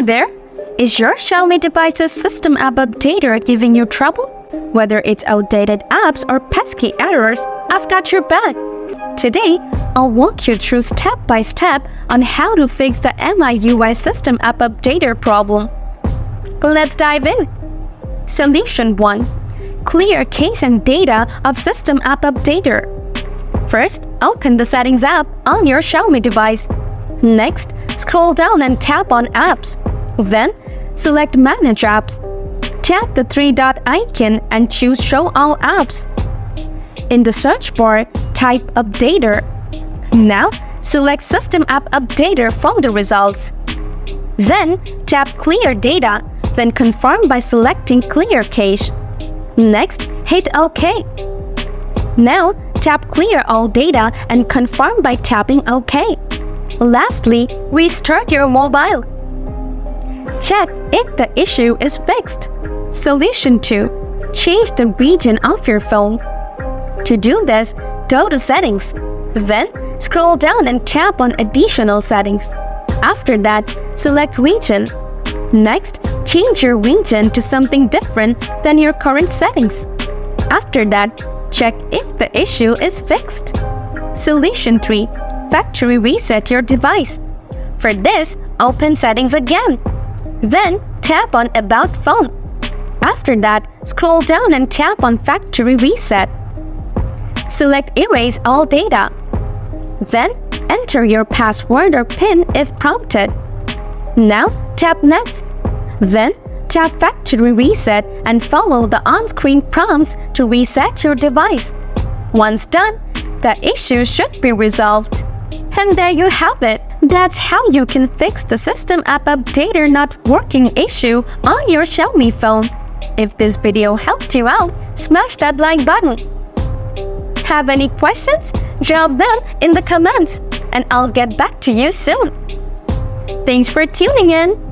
Hey there! Is your Xiaomi device's system app updater giving you trouble? Whether it's outdated apps or pesky errors, I've got your back. Today, I'll walk you through step by step on how to fix the MIUI system app updater problem. Let's dive in. Solution 1. Clear cache and data of system app updater. First, open the Settings app on your Xiaomi device. Next, scroll down and tap on Apps. Then, select Manage Apps. Tap the three-dot icon and choose Show All Apps. In the search bar, type Updater. Now, select System App Updater from the results. Then, tap Clear Data, then confirm by selecting Clear Cache. Next, hit OK. Now, tap Clear All Data and confirm by tapping OK. Lastly, restart your mobile. Check if the issue is fixed. Solution 2. Change the region of your phone. To do this, go to Settings. Then, scroll down and tap on Additional Settings. After that, select Region. Next, change your region to something different than your current settings. After that, check if the issue is fixed. Solution 3. Factory reset your device. For this, open Settings again. Then, tap on About Phone. After that, scroll down and tap on Factory Reset. Select Erase All Data. Then, enter your password or PIN if prompted. Now, tap Next. Then, tap Factory Reset and follow the on-screen prompts to reset your device. Once done, the issue should be resolved. And there you have it. That's how you can fix the system app updater not working issue on your Xiaomi phone. If this video helped you out, smash that like button. Have any questions? Drop them in the comments, and I'll get back to you soon. Thanks for tuning in.